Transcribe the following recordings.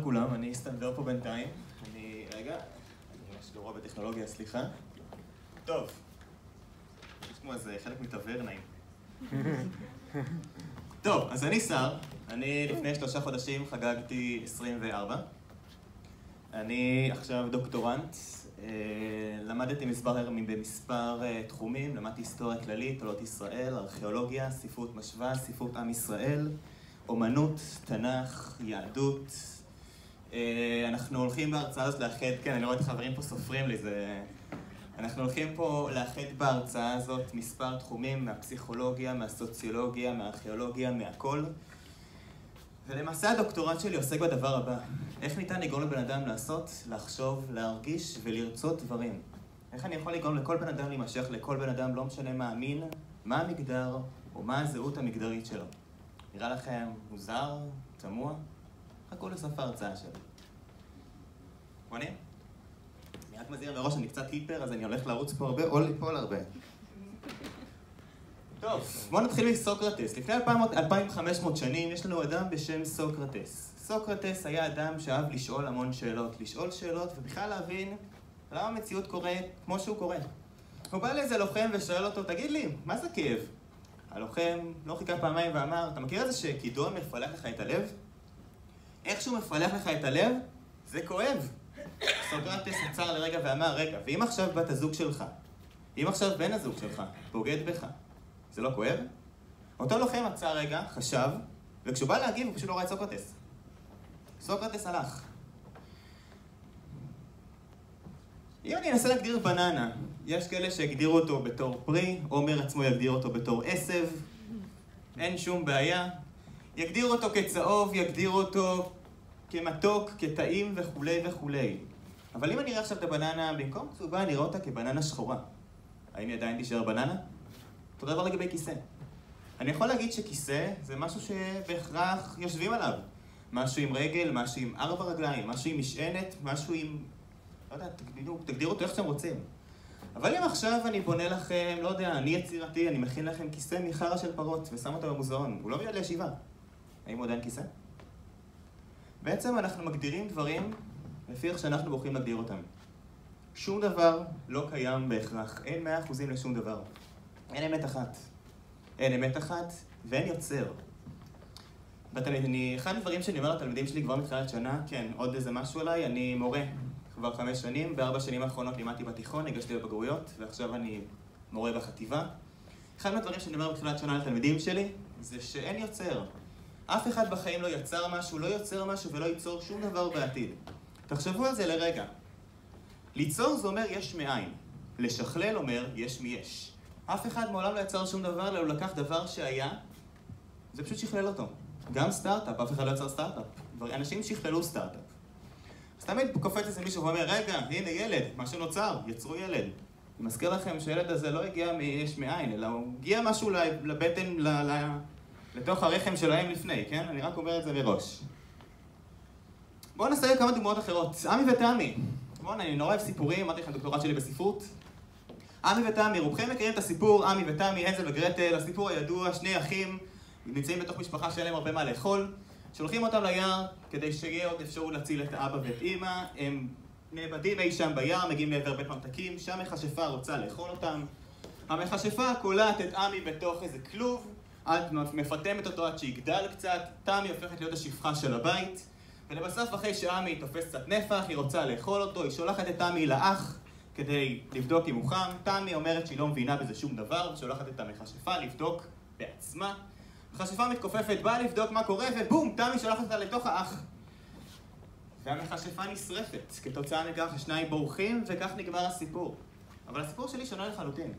לכולם, אני אסתנדר פה בינתיים. רגע, אני ממש גרוע בטכנולוגיה, סליחה. טוב. יש כמו איזה חלק מטברנאים. טוב, אז אני שר. אני לפני 3 חודשים חגגתי 24. אני עכשיו דוקטורנט. למדתי במספר תחומים. למדתי היסטוריה כללית, עולות ישראל, ארכיאולוגיה, ספרות משווה, ספרות עם ישראל, אומנות, תנ"ך, יהדות. אנחנו הולכים בהרצאה הזאת לאחד, כן, אני רואה את החברים פה סופרים לי, אנחנו הולכים פה לאחד בהרצאה הזאת מספר תחומים מהפסיכולוגיה, מהסוציולוגיה, מהארכיאולוגיה, מהכל. ולמעשה הדוקטורט שלי עוסק בדבר הבא. איך ניתן לגרום לבן אדם לעשות, לחשוב, להרגיש ולרצות דברים? איך אני יכול לגרום לכל בן אדם להימשך, לכל בן אדם, לא משנה מה המין, מה המגדר או מה הזהות המגדרית שלו? נראה לכם מוזר, תמוה? חכו לסוף ההרצאה שלי. מובנים? אני רק מזהיר מראש, אני קצת היפר, אז אני הולך לרוץ פה הרבה או ליפול הרבה. טוב, בואו נתחיל מסוקרטס. לפני 2500 שנים יש לנו אדם בשם סוקרטס. סוקרטס היה אדם שאהב לשאול המון שאלות. לשאול שאלות ובכלל להבין למה המציאות קורית כמו שהוא קורה. הוא בא לאיזה לוחם ושואל אותו, תגיד לי, מה זה כאב? הלוחם לא חיכה פעמיים ואמר, אתה מכיר את זה שכידון מפלח לך את הלב? איך שהוא מפלח לך את הלב, זה כואב. סוקרטס עצר לרגע ואמר, רגע, ואם עכשיו בת הזוג שלך, אם עכשיו בן הזוג שלך בוגד בך, זה לא כואב? אותו לוחם עצר רגע, חשב, וכשהוא בא להגיב הוא פשוט לא ראה את סוקרטס. סוקרטס הלך. אם אני אנסה להגדיר בננה, יש כאלה שהגדירו אותו בתור פרי, עומר עצמו יגדיר אותו בתור עשב, אין שום בעיה. יגדיר אותו כצהוב, יגדיר אותו כמתוק, כטעים וכולי וכולי. אבל אם אני אראה עכשיו את הבננה, במקום צהובה אני אראה אותה כבננה שחורה. האם היא עדיין תישאר בננה? אותו דבר לגבי כיסא. אני יכול להגיד שכיסא זה משהו שבהכרח יושבים עליו. משהו עם רגל, משהו עם 4 רגליים, משהו עם משענת, משהו עם... לא יודע, תגדירו אותו איך שאתם רוצים. אבל אם עכשיו אני בונה לכם, לא יודע, אני יצירתי, אני מכין לכם כיסא מחרא של פרות ושם אותו במוזיאון, הוא לא מיועד לישיבה. האם הוא עדיין כיסא? בעצם אנחנו מגדירים דברים לפי איך שאנחנו בוחרים להגדיר אותם. שום דבר לא קיים בהכרח, אין 100% לשום דבר. אין אמת אחת. אין אמת אחת ואין יוצר. אחד הדברים שאני אומר לתלמידים שלי כבר מתחילת שנה, כן, עוד איזה משהו עליי, אני מורה כבר 5 שנים, ב4 שנים האחרונות לימדתי בתיכון, הגשתי לבגרויות, ועכשיו אני מורה בחטיבה. אחד מהדברים שאני אומר בתחילת שנה לתלמידים שלי, זה שאין יוצר. אף אחד בחיים לא יצר משהו, לא יוצר משהו ולא ייצור שום דבר בעתיד. תחשבו על זה לרגע. ליצור זה אומר יש מאין. לשכלל אומר יש מיש. אף אחד מעולם לא יצר שום דבר, אלא הוא לקח דבר שהיה, זה פשוט שכלל אותו. גם סטארט-אפ, אף אחד לא יצר סטארט-אפ. אנשים שכללו סטארט-אפ. אז תמיד קופץ איזה מישהו ואומר, רגע, הנה ילד, מה שנוצר, יצרו ילד. אני מזכיר לכם שהילד הזה לא הגיע מיש מאין, אלא הוא הגיע משהו לבטן, לתוך הרחם שלהם לפני, כן? אני רק אומר את זה מראש. בואו נסיים כמה דוגמאות אחרות. עמי ותמי. בואו, אני נורא אוהב סיפורים, אמרתי לכם דוקטורט שלי בספרות. עמי ותמי, רובכם מכירים את הסיפור, עמי ותמי, הנזל וגרטל, הסיפור הידוע, 2 אחים נמצאים בתוך משפחה שאין להם הרבה מה לאכול, שולחים אותם ליער כדי שיהיה עוד אפשרות להציל את האבא ואת אמא, הם נאבדים אי שם ביער, מגיעים לעבר בית ממתקים, שם מכשפה רוצה לאכול אותם. המכשפה קולעת את עמי בתוך איזה כלוב, את מפטמת אותו עד שיגדל קצת, תמי הופכת להיות השפחה של הבית, ולבסוף אחרי שעמי תופס קצת נפח, היא רוצה לאכול אותו, היא שולחת את תמי לאח כדי לבדוק אם הוא חם. תמי אומרת שהיא לא מבינה בזה שום דבר, ושולחת את המכשפה לבדוק בעצמה. המכשפה מתכופפת, באה לבדוק מה קורה, ובום, תמי שולחת אותה לתוך האח. והמכשפה נשרפת, כתוצאה מכך השניים בורחים, וכך נגמר הסיפור. אבל הסיפור שלי שונה לחלוטין.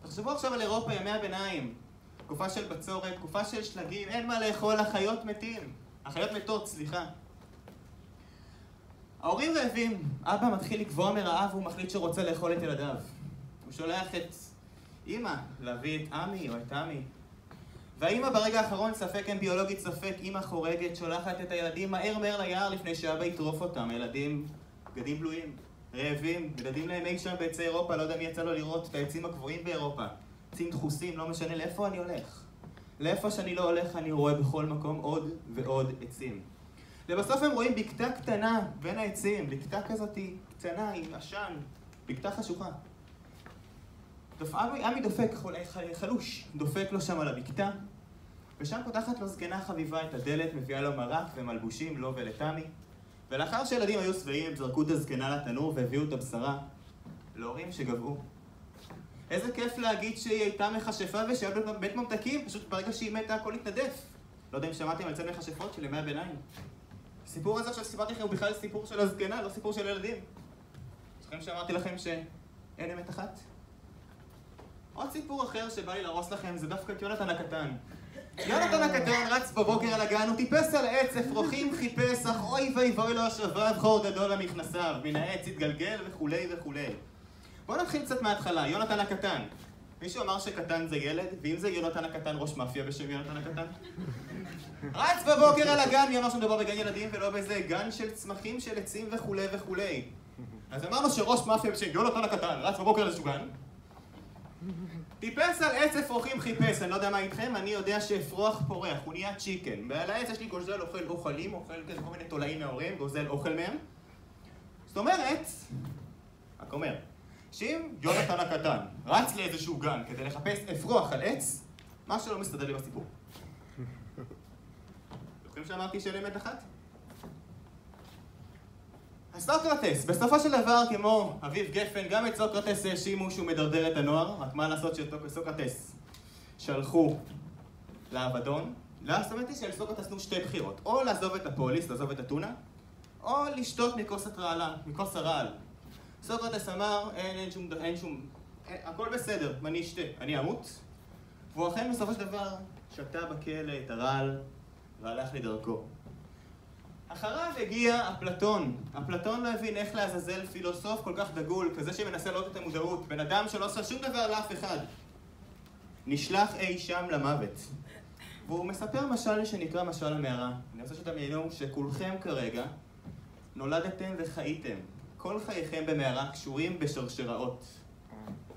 תחשבו עכשיו על אירופה, ימי הביניים, תקופה של בצורת, תקופה של שלגים, אין מה לאכול, החיות מתים. החיות מתות, סליחה. ההורים רעבים, אבא מתחיל לגבוה מרעב והוא מחליט שרוצה לאכול את ילדיו. הוא שולח את אמא להביא את עמי או את עמי. והאמא ברגע האחרון, ספק אין ביולוגית, ספק אמא חורגת, שולחת את הילדים מהר ליער לפני שאבא יטרוף אותם. הילדים בגדים בלויים, רעבים, ילדים להם אי שם בעצי אירופה, לא יודע מי יצא לו לראות את העצים הגבוהים באירופה. עצים דחוסים, לא משנה לאיפה אני הולך. לאיפה שאני לא הולך אני רואה בכל מקום עוד ועוד עצים. ובסוף הם רואים בקתה קטנה בין העצים, בקתה כזאת קטנה עם עשן, בקתה חשוכה. עמי דופק, חלוש, דופק לו שם על הבקתה, ושם פותחת לו זקנה חביבה את הדלת, מביאה לו מרק ומלבושים, לו ולתמי. ולאחר שילדים היו שבעים, הם זרקו את הזקנה לתנור והביאו את הבשרה להורים שגבעו. איזה כיף להגיד שהיא הייתה מכשפה ושהיה בית ממתקים, פשוט ברגע שהיא מתה הכל התנדף. לא יודע אם שמעתם על צד מכשפות של ימי הביניים. הסיפור הזה עכשיו סיפרתי לכם הוא בכלל סיפור של הזקנה, לא סיפור של ילדים. זוכרים שאמרתי לכם שאין אמת אחת? עוד סיפור אחר שבא לי להרוס לכם זה דווקא את יונתן הקטן. יונתן הקטן רץ בבוקר על הגן, הוא טיפס על העץ, אפרוחים חיפש, אך אוי ואבוי לו השבב, חור גדול למכנסיו, מן העץ התגלגל וכולי וכולי. בואו נתחיל קצת מההתחלה, יונתן הקטן. מישהו אמר שקטן זה ילד, ואם זה יונתן הקטן ראש מאפיה בשם יונתן הקטן? רץ בבוקר על הגן, מי אמר שמדובר בגן ילדים ולא באיזה גן של צמחים, של עצים וכולי וכולי. אז אמרנו שראש מאפיה בשם יונתן הקטן רץ בבוקר לאיזשהו גן. טיפס על עץ אפרוחים חיפש, אני לא יודע מה איתכם, אני יודע שאפרוח פורח, הוא נהיה צ'יקן. ועל העץ יש לי גוזל אוכל אוכלים, אוכל כזה כל מיני תולעים נאורים, גוזל אוכל מהם. זאת אומרת, רק אומר, שאם יונתן הקטן רץ לאיזשהו גן כדי לחפש אפרוח על עץ, משהו לא מסתדר לי בסיפור. זוכרים שאמרתי שאין אמת אחת? אז סוקרטס, בסופו של דבר כמו אביב גפן, גם את סוקרטס האשימו שהוא מדרדר את הנוער, רק מה לעשות שסוקרטס שלחו לאבדון. זאת אומרת היא שלסוקרטס תנו שתי בחירות, או לעזוב את הפוליס, לעזוב את אתונה, או לשתות מכוס הרעל. סוקרטס אמר, אין שום, הכל בסדר, אני אשתה, אני אמות. והוא אכן בסופו של דבר שתה בכלא את הרעל והלך לדרכו. אחריו הגיע אפלטון. אפלטון לא הבין איך לעזאזל פילוסוף כל כך דגול, כזה שמנסה להעלות את המודעות, בן אדם שלא עושה שום דבר לאף אחד. נשלח אי שם למוות. והוא מספר משל שנקרא משל המערה. אני רוצה שתדמיינו שכולכם כרגע נולדתם וחייתם. כל חייכם במערה קשורים בשרשראות.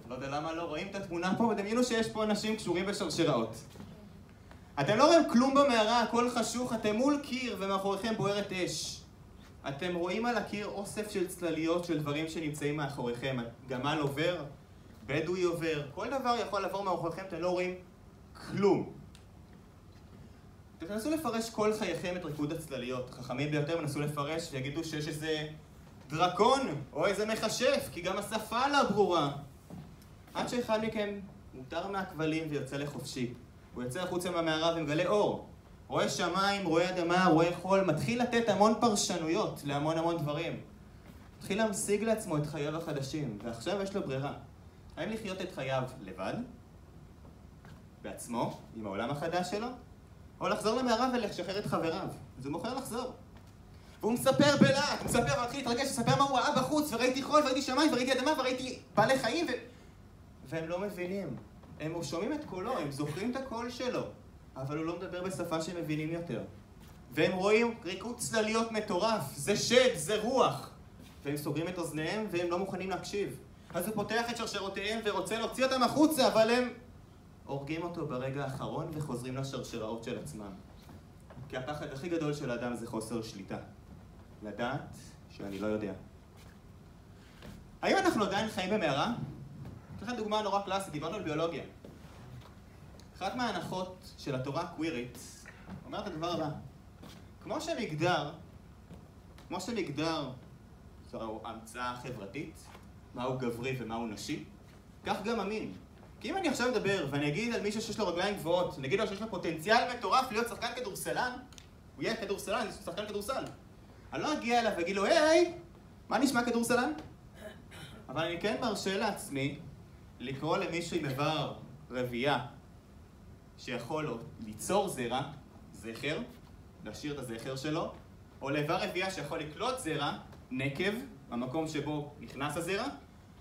לא יודע למה לא רואים את התמונה פה, ודמיינו שיש פה אנשים קשורים בשרשראות. אתם לא רואים כלום במערה, הכל חשוך, אתם מול קיר ומאחוריכם בוערת אש. אתם רואים על הקיר אוסף של צלליות של דברים שנמצאים מאחוריכם. גמל עובר, בדואי עובר, כל דבר יכול לעבור מאחוריכם, אתם לא רואים כלום. תנסו לפרש כל חייכם את ריקוד הצלליות. חכמים ביותר מנסו לפרש ויגידו שיש איזה דרקון או איזה מכשף, כי גם השפה לא ברורה. עד שאחד מכם מותר מהכבלים ויוצא לחופשי. הוא יוצא החוצה מהמערה ומגלה אור. רואה שמיים, רואה אדמה, רואה חול, מתחיל לתת המון פרשנויות להמון דברים. מתחיל להמשיג לעצמו את חייו החדשים, ועכשיו יש לו ברירה. האם לחיות את חייו לבד, בעצמו, עם העולם החדש שלו, או לחזור למערה ולשחרר את חבריו. אז הוא מוכר לחזור. והוא מספר בלהט, הוא מספר, מתחיל להתרגש, מספר מה הוא ראה בחוץ, וראיתי חול, וראיתי שמיים, וראיתי אדמה, וראיתי בעלי חיים, והם לא מבינים. הם שומעים את קולו, הם זוכרים את הקול שלו, אבל הוא לא מדבר בשפה שהם מבינים יותר. והם רואים ריקוד צלליות מטורף, זה שד, זה רוח. והם סוגרים את אוזניהם והם לא מוכנים להקשיב. אז הוא פותח את שרשראותיהם ורוצה להוציא אותם החוצה, אבל הם הורגים אותו ברגע האחרון וחוזרים לשרשראות של עצמם. כי הפחד הכי גדול של האדם זה חוסר שליטה. לדעת שאני לא יודע. האם אנחנו עדיין חיים במערה? אתן לכם דוגמה נורא קלאסית, דיברנו על ביולוגיה. אחת מההנחות של התורה הקווירית אומרת את הדבר הבא. כמו שמגדר זו המצאה חברתית, מהו גברי ומהו נשי, כך גם המין. כי אם אני עכשיו מדבר ואני אגיד על מישהו שיש לו רגליים גבוהות, נגיד לו שיש לו פוטנציאל מטורף להיות שחקן כדורסלן, הוא יהיה כדורסלן, שחקן כדורסל. אני לא אגיע אליו ואגיד לו, היי, מה נשמע כדורסלן? אבל אני כן מרשה לעצמי לקרוא למישהו עם איבר רבייה שיכול ליצור זכר, להשאיר את הזכר שלו, או לאיבר רבייה שיכול לקלוט זרע, נקב, במקום שבו נכנס הזרע,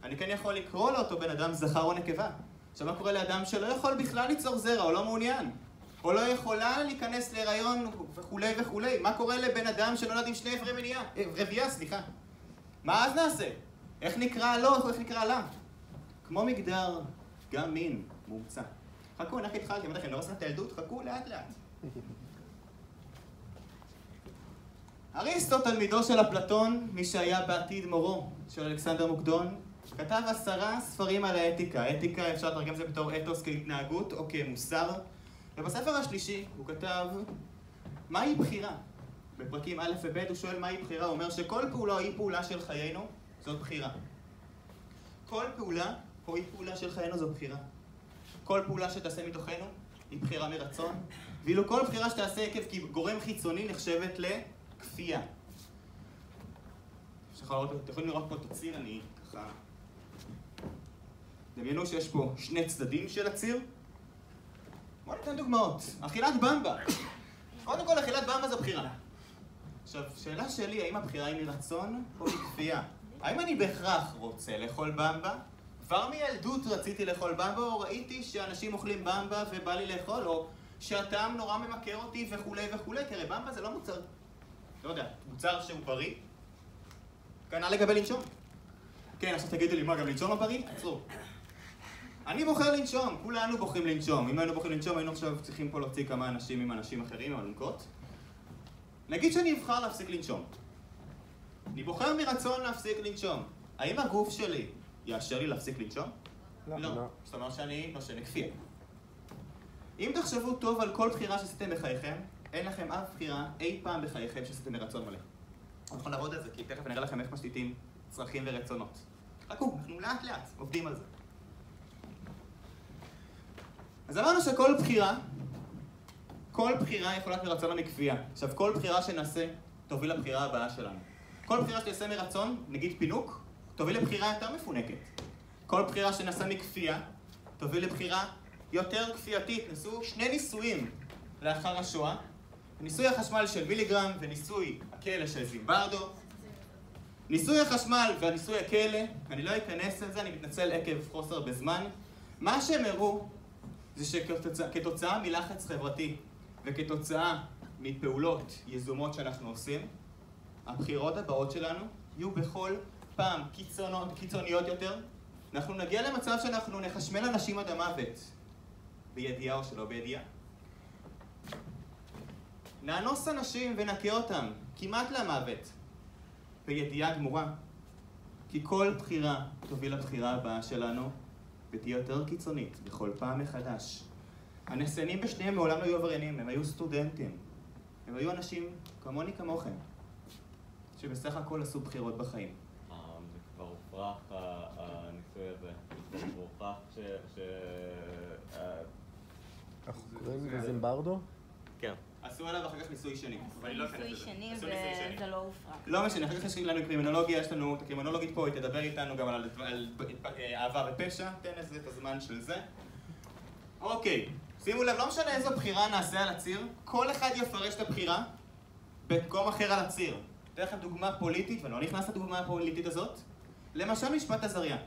אני כן יכול לקרוא לאותו בן אדם זכר או נקבה. עכשיו מה קורה לאדם שלא יכול בכלל ליצור זרע, או לא מעוניין, או לא יכולה להיכנס להיריון וכולי וכולי? מה קורה לבן אדם שנולד עם שני איברי רבייה, מה אז נעשה? איך נקרא לו או איך נקרא לה? כמו מגדר, גם מין מומצא. חכו, אנחנו התחלתי, אמרתי לכם, לא עושה את הילדות, חכו לאט לאט. אריסטו, תלמידו של אפלטון, מי שהיה בעתיד מורו של אלכסנדר מוקדון, כתב 10 ספרים על האתיקה. אתיקה אפשר לתרגם את זה בתור אתוס כהתנהגות או כמוסר. ובספר השלישי הוא כתב מהי בחירה. בפרקים א' וב' הוא שואל מהי בחירה. הוא אומר שכל פעולה או אי פעולה של חיינו זאת בחירה. כל פעולה או אי פעולה של חיינו זו בחירה. כל פעולה שתעשה מתוכנו היא בחירה מרצון, ואילו כל בחירה שתעשה עקב גורם חיצוני נחשבת לכפייה. אתם יכולים לראות פה את הציר, אני ככה... דמיינו שיש פה 2 צדדים של הציר. בואו ניתן דוגמאות. אכילת במבה. קודם כל, אכילת במבה זו בחירה. עכשיו, שאלה שלי, האם הבחירה היא מרצון או מכפייה? האם אני בהכרח רוצה לאכול במבה? כבר מילדות רציתי לאכול במבה, או ראיתי שאנשים אוכלים במבה ובא לי לאכול, או שהטעם נורא ממכר אותי וכולי וכולי, כי הרי במבה זה לא מוצר, לא יודע, מוצר שהוא בריא. כנ"ל לגבי לנשום. כן, עכשיו תגידו לי, מה, גם לנשום הבריא? עצרו. אני בוחר לנשום, כולנו בוחרים לנשום. אם היינו בוחרים לנשום, היינו עכשיו צריכים פה להוציא כמה אנשים עם אנשים אחרים, עם אלונקות. נגיד שאני אבחר להפסיק לנשום. אני בוחר מרצון להפסיק לנשום. האם הגוף שלי יאשר לי להפסיק לנשום? לא. זאת אומרת שאני נושם מכפייה. אם תחשבו טוב על כל בחירה שעשיתם בחייכם, אין לכם אף בחירה אי פעם בחייכם שעשיתם מרצון מלא. אנחנו נעבוד על זה, כי תכף נראה לכם איך משתיתים צרכים ורצונות. חכו, אנחנו לאט לאט עובדים על זה. אז אמרנו שכל בחירה יכולה להיות מרצון או מכפייה. עכשיו, כל בחירה שנעשה תוביל לבחירה הבאה שלנו. כל בחירה שתעשה מרצון, נגיד פינוק, תוביל לבחירה יותר מפונקת. כל בחירה שנעשה מכפייה, תוביל לבחירה יותר כפייתית. נעשו 2 ניסויים לאחר השואה. ניסוי החשמל של מיליגרם וניסוי הכלא של זימברדו. ניסוי החשמל והניסוי הכלא, אני לא אכנס לזה, אני מתנצל עקב חוסר בזמן. מה שהם הראו זה שכתוצאה מלחץ חברתי וכתוצאה מפעולות יזומות שאנחנו עושים, הבחירות הבאות שלנו יהיו בכל פעם קיצוניות יותר. אנחנו נגיע למצב שאנחנו נחשמל אנשים עד המוות, בידיעה או שלא בידיעה. נאנוס אנשים ונקה אותם, כמעט למוות, בידיעה גמורה. כי כל בחירה תוביל לבחירה הבאה שלנו, ותהיה יותר קיצונית בכל פעם מחדש. הנסיינים בשניהם מעולם לא היו עבריינים, הם היו סטודנטים. הם היו אנשים כמוני כמוכם, שבסך הכל עשו בחירות בחיים. זה כבר הופרך, הניסוי הזה. זה כבר הופרך אנחנו קוראים לזימברדו? כן. עשו עליו אחר כך ניסוי שני. ניסוי שני וזה לא הופרך. לא משנה, אחר כך יש לנו קרימינולוגיה, יש לנו את הקרימינולוגית פה, היא תדבר איתנו גם על אהבה ופשע, תן לזה את הזמן של זה. אוקיי, שימו לב, לא משנה איזו בחירה נעשה על הציר, כל אחד יפרש את הבחירה במקום אחר על הציר. אתן לכם דוגמה פוליטית, ואני לא נכנס לדוגמה הפוליטית הזאת. למשל משפט עזריה.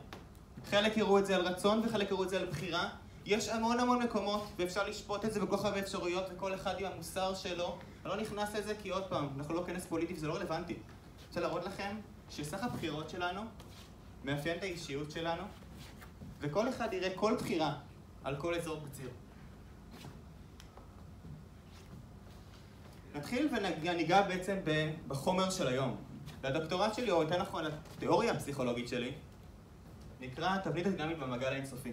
חלק יראו את זה על רצון וחלק יראו את זה על בחירה. יש המון מקומות, ואפשר לשפוט את זה בכל הרבה אפשרויות, וכל אחד עם המוסר שלו. אני לא נכנס לזה כי עוד פעם, אנחנו לא כנס פוליטי וזה לא רלוונטי. אני רוצה להראות לכם שסך הבחירות שלנו מאפיין את האישיות שלנו, וכל אחד יראה כל בחירה על כל אזור בציר. נתחיל וניגע בעצם בחומר של היום. והדוקטורט שלי, או יותר נכון, התיאוריה הפסיכולוגית שלי, נקרא התבנית הדינמית במעגל האינסופי.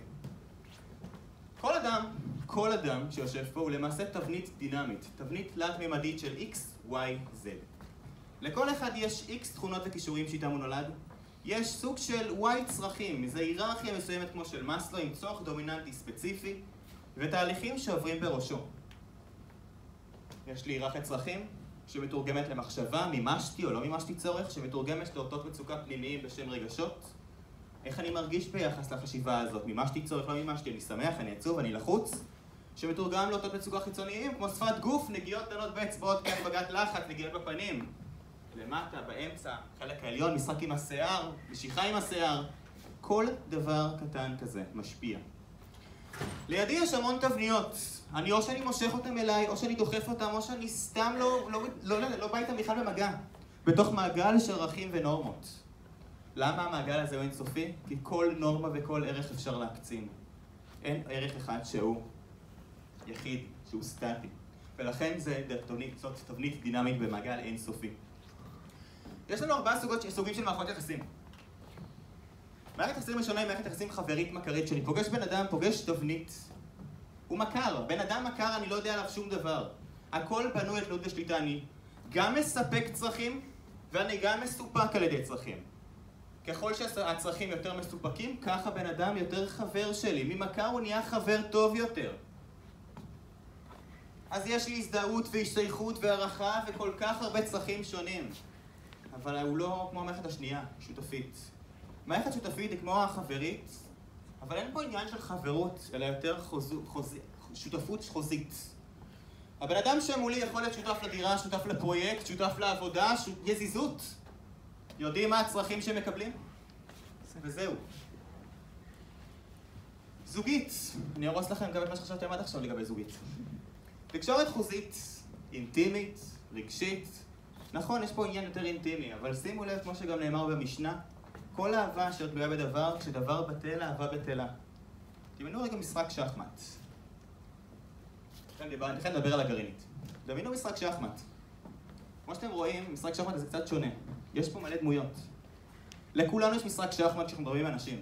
כל אדם שיושב פה הוא למעשה תבנית דינמית, תבנית תלת-ממדית של X, Y, Z. לכל אחד יש X תכונות וכישורים שאיתם הוא נולד. יש סוג של Y צרכים, מזה היררכיה מסוימת כמו של מאסלו עם צורך דומיננטי ספציפי, ותהליכים שעוברים בראשו. יש לי היררכיה צרכים שמתורגמת למחשבה, מימשתי או לא מימשתי צורך, שמתורגמת לאותות מצוקה פנימיים בשם רגשות. איך אני מרגיש ביחס לחשיבה הזאת? מימשתי צורך, לא מימשתי, אני שמח, אני עצוב, אני לחוץ. שמתורגם לאותות מצוקה חיצוניים, כמו שפת גוף, נגיעות קטנות באצבעות, כאן בגת לחץ, נגיעות בפנים. למטה, באמצע, חלק העליון, משחק עם השיער, משיכה עם השיער. כל דבר קטן כזה משפיע. לידי יש המון תבניות. או שאני מושך אותם אליי, או שאני דוחף אותם, או שאני סתם לא בא איתם בכלל במגע. בתוך מעגל של ערכים ונורמות. למה המעגל הזה הוא אינסופי? כי כל נורמה וכל ערך אפשר להקצין. אין ערך אחד שהוא יחיד, שהוא סטטי. ולכן זאת תבנית דינמית במעגל אינסופי. יש לנו 4 סוגים של מערכות יחסים. מערכת יחסים ראשונה היא מערכת יחסים חברית מכרית, שאני פוגש בן אדם, פוגש תבנית. הוא מכר, בן אדם מכר, אני לא יודע עליו שום דבר. הכל בנוי על תלות ושליטה, אני גם מספק צרכים, ואני גם מסופק על ידי צרכים. ככל שהצרכים יותר מסופקים, ככה בן אדם יותר חבר שלי. ממכר הוא נהיה חבר טוב יותר. אז יש לי הזדהות והשתייכות והערכה וכל כך הרבה צרכים שונים. אבל הוא לא כמו המערכת השנייה, שותפית. מערכת שותפית היא כמו החברית, אבל אין פה עניין של חברות, אלא יותר שותפות חוזית. הבן אדם שמולי יכול להיות שותף לדירה, שותף לפרויקט, שותף לעבודה, יזיזות. יודעים מה הצרכים שהם מקבלים? וזהו. זוגית. אני ארוס לכם גם את מה שחשבתם עד עכשיו לגבי זוגית. תקשורת חוזית, אינטימית, רגשית. נכון, יש פה עניין יותר אינטימי, אבל שימו לב, כמו שגם נאמר במשנה, כל אהבה אשר תלויה בדבר, כשדבר בטל, אהבה בטלה. תמנו רגע משחק שחמט. לכן נדבר על הגרעינית. דמיינו משחק שחמט. כמו שאתם רואים, משחק שחמט זה קצת שונה. יש פה מלא דמויות. לכולנו יש משחק שחמט כשאנחנו מדברים עם אנשים.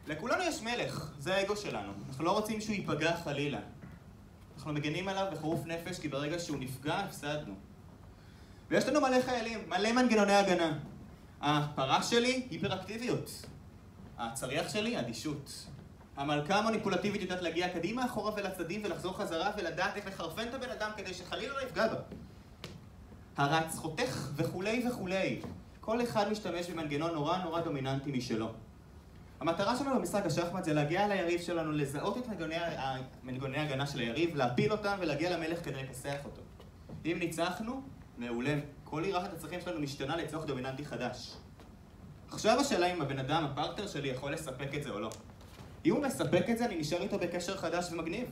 לכולנו יש מלך, זה האגו שלנו. אנחנו לא רוצים שהוא ייפגע חלילה. אנחנו מגנים עליו בחירוף נפש, כי ברגע שהוא נפגע, הפסדנו. ויש לנו מלא חיילים, מלא מנגנוני הגנה. הפרה שלי, היפראקטיביות. הצריח שלי, אדישות. המלכה המניפולטיבית יודעת להגיע קדימה, אחורה ולצדים ולחזור חזרה ולדעת איך לחרפן את הבן אדם כדי שחלילה לא יפגע בה. הרץ חותך וכולי וכולי. כל אחד משתמש במנגנון נורא דומיננטי משלו. המטרה שלנו במשחק השחמט זה להגיע ליריב שלנו, לזהות את מנגנוני ההגנה של היריב, להפיל אותם ולהגיע למלך כדי לכסח אותו. אם ניצחנו, מעולה. כל היררכת הצרכים שלנו משתנה לצורך דומיננטי חדש. עכשיו השאלה אם הבן אדם, הפרטנר שלי, יכול לספק את זה או לא. אם הוא מספק את זה, אני נשאר איתו בקשר חדש ומגניב.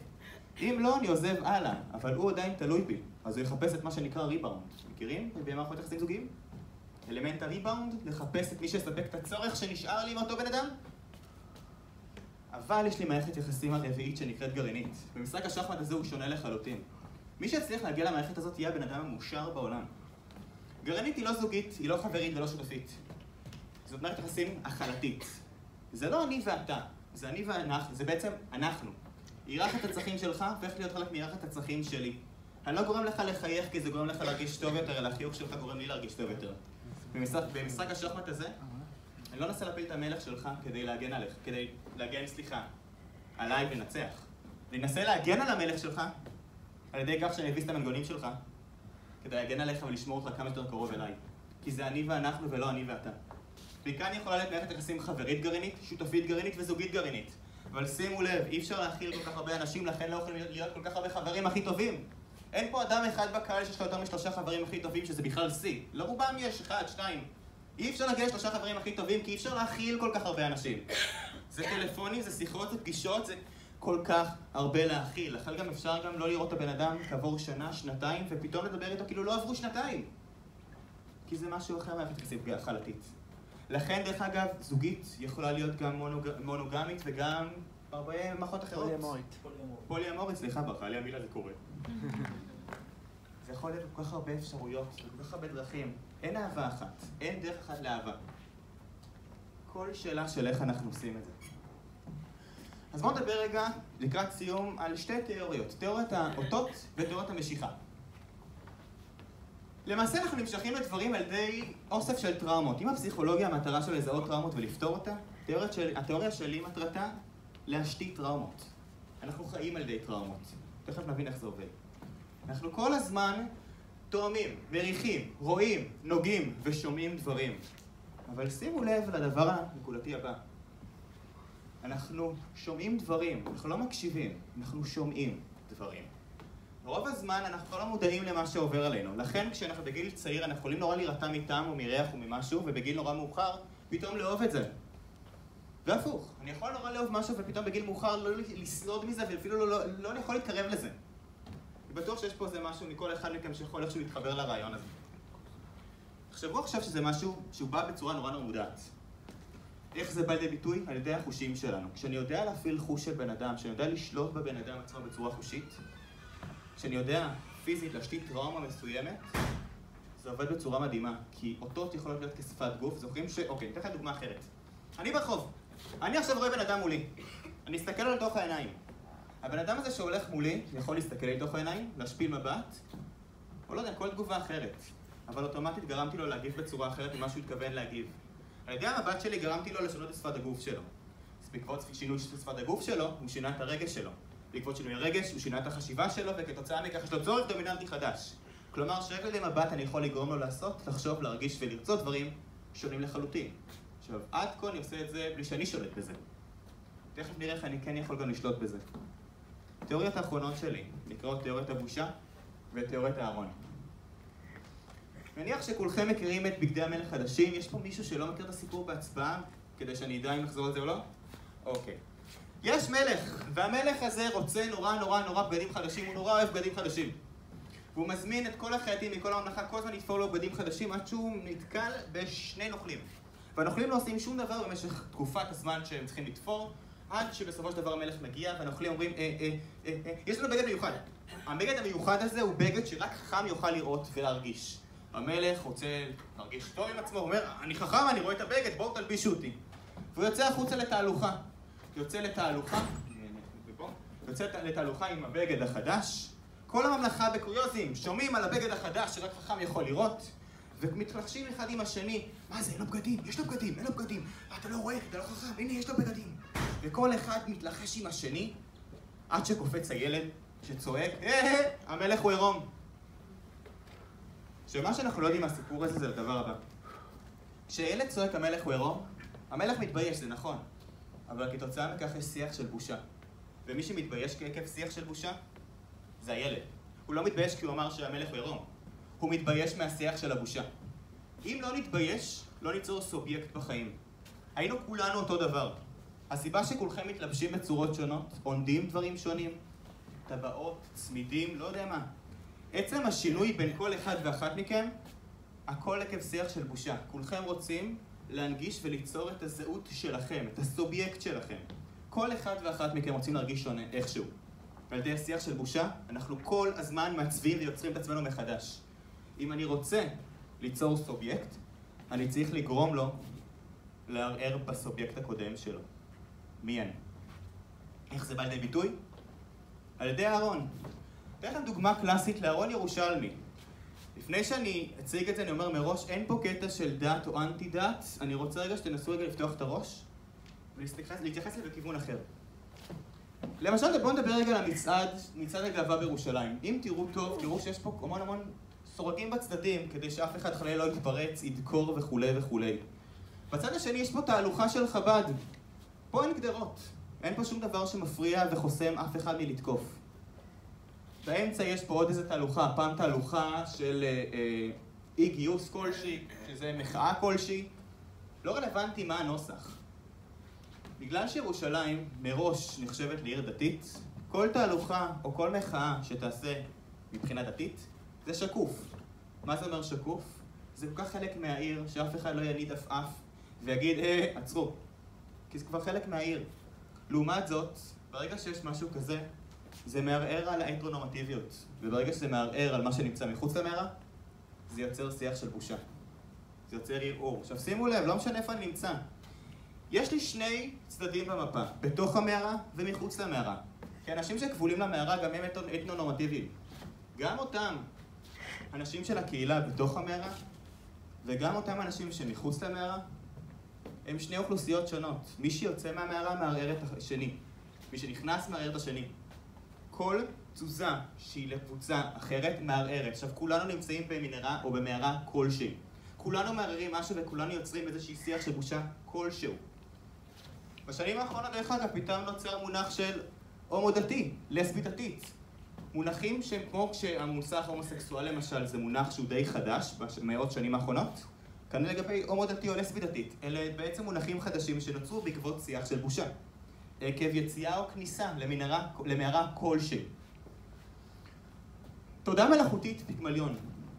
אם לא, אני עוזב הלאה, אבל הוא עדיין תלוי בי. אז הוא יחפש את מה שנקרא ריבאונד. מכירים? במערכות יחסים זוגיים? אלמנט הריבאונד, לחפש את מי שיספק את הצורך שנשאר לי עם אותו בן אדם. אבל יש לי מערכת יחסים הרביעית שנקראת גרעינית. במשחק השחמט הזה הוא שונה לחלוטין. מי שיצליח להגיע למערכת הזאת יהיה הבן אדם המאושר בעולם. גרעינית היא לא זוגית, היא לא חברית ולא שותפית. זאת מערכת יחסים החלטית. זה לא אני ואתה, זה אני ואנחנו, זה בעצם אנחנו. היררכת הצרכים שלך הופך להיות חלק מהיררכת הצרכים שלי. אני לא גורם לך לחייך כי זה גורם לך להרגיש טוב יותר, אלא החיוך שלך גורם לי להרגיש טוב יותר. במשחק השחמט הזה, אני לא אנסה להפיל את המלך שלך כדי להגן עליך, כדי להגן, עליי ונצח. אני אנסה להגן על המלך שלך על ידי כך שאני אביס את המנגונים שלך כדי להגן עליך ולשמור אותך כמה יותר קרוב אליי. כי זה אני ואנחנו ולא אני ואתה. וכאן יכולה להיות מערכת יחסים חברית גרעינית, שותפית גרעינית וזוגית גרעינית. אבל שימו לב, אי אפשר להכיל כל כך הרבה אנשים, לכן לא יכולים להיות כל כך הרבה חברים הכי טובים. אין פה אדם אחד בקהל שיש לו יותר מ3 חברים הכי טובים, שזה בכלל שיא. לא רובם יש 1, 2. אי אפשר להגיע ל3 חברים הכי טובים, כי אי אפשר להכיל כל כך הרבה אנשים. זה טלפונים, זה שיחות, זה פגישות, זה כל כך הרבה להכיל. לכן גם אפשר גם לא לראות את הבן אדם כעבור שנה, שנתיים, ופתאום לדבר איתו כאילו לא עברו שנתיים. כי זה משהו אחר מערכת יחסים חלטית. לכן, דרך אגב, זוגית יכולה להיות גם מונוגמית וגם הרבה מערכות אחרות. פוליאמורית, סליחה, ברכה לי המילה, זה קורה. זה יכול להיות כל כך הרבה אפשרויות, כל כך הרבה דרכים. אין אהבה אחת, אין דרך אחת לאהבה. כל שאלה של איך אנחנו עושים את זה. אז בואו נדבר רגע לקראת סיום על 2 תיאוריות, תיאוריית האותות ותיאוריית המשיכה. למעשה אנחנו נמשכים לדברים על ידי אוסף של טראומות. אם הפסיכולוגיה המטרה של לזהות טראומות ולפתור אותה, התיאוריה שלי מטרתה להשתית טראומות. אנחנו חיים על ידי טראומות. תכף נבין איך זה עובד. אנחנו כל הזמן תואמים, מריחים, רואים, נוגעים ושומעים דברים. אבל שימו לב לדבר הנקודתי הבא. אנחנו שומעים דברים, אנחנו לא מקשיבים, אנחנו שומעים דברים. ברוב הזמן אנחנו לא מודעים למה שעובר עלינו. לכן כשאנחנו בגיל צעיר אנחנו יכולים נורא להירתע מטעם או מריח או ממשהו, ובגיל נורא מאוחר פתאום לאהוב את זה. והפוך, אני יכול נורא לאהוב משהו ופתאום בגיל מאוחר לא לסלוד מזה ואפילו לא יכול להתקרב לזה. אני בטוח שיש פה איזה משהו מכל אחד מכם שיכול איכשהו להתחבר לרעיון הזה. תחשבו עכשיו שזה משהו שהוא בא בצורה נורא מודעת. איך זה בא לידי ביטוי? על ידי החושים שלנו. כשאני יודע להפעיל חוש של בן אדם, כשאני יודע לשלוט בבן אדם עצמו בצורה חושית, כשאני יודע פיזית להשתית טראומה מסוימת, זה עובד בצורה מדהימה, כי אותות יכולות להיות כשפת גוף. זוכרים אוקיי, ניתן לך דוגמה אחרת. אני ברחוב. אני עכשיו רואה בן אדם מולי. אני אסתכל לו לתוך העיניים. הבן אדם הזה שהולך מולי יכול להסתכל לי לתוך העיניים, להשפיל מבט, או לא יודע, כל תגובה אחרת. אבל אוטומטית גרמתי לו להגיב בצורה אחרת ממה שהוא התכוון להגיב. על ידי המבט שלי גרמתי לו לשנות את שפת הגוף שלו. אז בעקבות שינוי של שפת הגוף שלו, הוא שינה את הרגש שלו. בעקבות שינוי הרגש, הוא שינה את החשיבה שלו, וכתוצאה מכך יש לו צורך דומיננטי חדש. כלומר, שרק על ידי מבט אני יכול לגרום לו לעשות, לחשוב, להרגיש ולרצות דברים שונים לחלוטין. עכשיו, עד כה אני עושה את זה בלי שאני שולט בזה. תכף נראה איך אני כן יכול גם לשלוט בזה. תיאוריות האחרונות שלי נקראות תיאוריות הבושה ותיאוריות הארון. נניח שכולכם מכירים את בגדי המלך חדשים, יש פה מישהו שלא מכיר את הסיפור בהצבעה, כדי שאני אדע אם נחזור על זה או לא? אוקיי. יש מלך, והמלך הזה רוצה נורא בגדים חדשים, הוא נורא אוהב בגדים חדשים. והוא מזמין את כל החייטים מכל הממלכה, כל הזמן לתפור לו בגדים חדשים, עד שהוא נתקל בשני נוכלים. והנוכלים לא עושים שום דבר במשך תקופת הזמן שהם צריכים לתפור, עד שבסופו של דבר המלך מגיע, והנוכלים אומרים, יש לנו בגד מיוחד. הבגד המיוחד הזה הוא בגד שרק חכם יוכל לראות ולהרגיש. המלך רוצה להרגיש טוב עם עצמו, הוא אומר, אני חכם, אני רואה את הבגד, בואו תלבישו אותי. והוא יוצא החוצה לתהלוכה. יוצא לתהלוכה עם הבגד החדש. כל הממלכה בקוריוזים שומעים על הבגד החדש שרק חכם יכול לראות, ומתלחשים אחד עם השני, מה זה, אין לו בגדים? יש לו בגדים, אין לו בגדים. אתה לא רואה, אתה לא חכם, הנה, יש לו בגדים. וכל אחד מתלחש עם השני, עד שקופץ הילד שצועק, המלך הוא עירום. שמה שאנחנו לא יודעים מהסיפור הזה זה הדבר הבא. כשילד צועק המלך הוא עירום, המלך מתבייש, זה נכון. אבל כתוצאה מכך יש שיח של בושה. ומי שמתבייש כעקב שיח של בושה, זה הילד. הוא לא מתבייש כי הוא אמר שהמלך הוא עירום. הוא מתבייש מהשיח של הבושה. אם לא נתבייש, לא ניצור סובייקט בחיים. היינו כולנו אותו דבר. הסיבה שכולכם מתלבשים בצורות שונות, עונדים דברים שונים, טבעות, צמידים, לא יודע מה. עצם השינוי בין כל אחד ואחת מכם, הכל עקב שיח של בושה. כולכם רוצים להנגיש וליצור את הזהות שלכם, את הסובייקט שלכם. כל אחד ואחת מכם רוצים להרגיש שונה, איכשהו. ועל ידי השיח של בושה, אנחנו כל הזמן מעצבים ויוצרים את עצמנו מחדש. אם אני רוצה ליצור סובייקט, אני צריך לגרום לו לערער בסובייקט הקודם שלו. מי אני? איך זה בא לידי ביטוי? על ידי הארון. אתן לכם דוגמה קלאסית לארון ירושלמי. לפני שאני אציג את זה, אני אומר מראש, אין פה קטע של דת או אנטי דת. אני רוצה רגע שתנסו רגע לפתוח את הראש ולהתייחס לזה בכיוון אחר. למשל, בואו נדבר רגע על מצעד הגאווה בירושלים. אם תראו טוב, תראו שיש פה המון סורגים בצדדים, כדי שאף אחד חלילה לא יתפרץ, ידקור וכולי וכולי. בצד השני יש פה תהלוכה של חב"ד. פה אין גדרות. אין פה שום דבר שמפריע וחוסם אף אחד מלתקוף. באמצע יש פה עוד איזה תהלוכה, פעם תהלוכה של אי גיוס כלשהי, שזה מחאה כלשהי. לא רלוונטי מה הנוסח. בגלל שירושלים מראש נחשבת לעיר דתית, כל תהלוכה או כל מחאה שתעשה מבחינה דתית, זה שקוף. מה זה אומר שקוף? זה כל כך חלק מהעיר שאף אחד לא יניד עפעף ויגיד, עצרו. כי זה כבר חלק מהעיר. לעומת זאת, ברגע שיש משהו כזה, זה מערער על ההטרונורמטיביות. וברגע שזה מערער על מה שנמצא מחוץ למערה, זה יוצר שיח של בושה. זה יוצר ערעור. עכשיו שימו לב, לא משנה איפה אני נמצא. יש לי שני צדדים במפה, בתוך המערה ומחוץ למערה. כי אנשים שכבולים למערה גם הם אתנונורמטיביים. גם אותם אנשים של הקהילה בתוך המערה, וגם אותם אנשים שמחוץ למערה, הם שני אוכלוסיות שונות. מי שיוצא מהמערה מערער את השני. מי שנכנס מערער את השני. כל תזוזה שהיא לקבוצה אחרת מערערת. עכשיו, כולנו נמצאים במנהרה או במערה כלשהי. כולנו מערערים משהו וכולנו יוצרים איזושהי שיח של בושה כלשהו. בשנים האחרונות, דרך אגב, פתאום נוצר מונח של הומו דתי, לסבית דתית. מונחים שהם כמו כשהמושג הומוסקסואל למשל זה מונח שהוא די חדש במאות שנים האחרונות. כאן לגבי הומו דתי או לסבית דתית. אלה בעצם מונחים חדשים שנוצרו בעקבות שיח של בושה. עקב יציאה או כניסה למערה כלשהי. תודעה מלאכותית פיגמליון.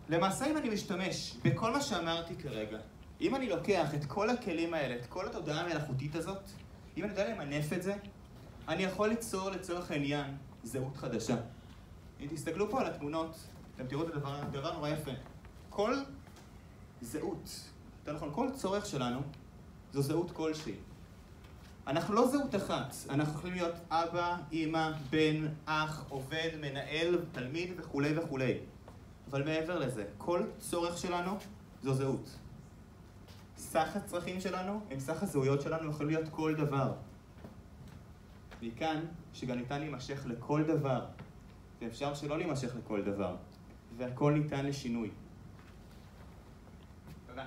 למעשה אם אני משתמש בכל מה שאמרתי כרגע, אם אני לוקח את כל הכלים האלה, את כל התודעה המלאכותית הזאת, אם אני יודע למנף את זה, אני יכול ליצור לצורך העניין זהות חדשה. אם תסתכלו פה על התמונות, אתם תראו את הדבר נורא יפה. כל זהות. יותר נכון, כל צורך שלנו זו זהות כלשהי. אנחנו לא זהות אחת, אנחנו יכולים להיות אבא, אמא, בן, אח, עובד, מנהל, תלמיד וכו' וכו'. אבל מעבר לזה, כל צורך שלנו זו זהות. סך הצרכים שלנו עם סך הזהויות שלנו יכולים להיות כל דבר. מכאן שגם ניתן להימשך לכל דבר, ואפשר שלא להימשך לכל דבר, והכל ניתן לשינוי. תודה.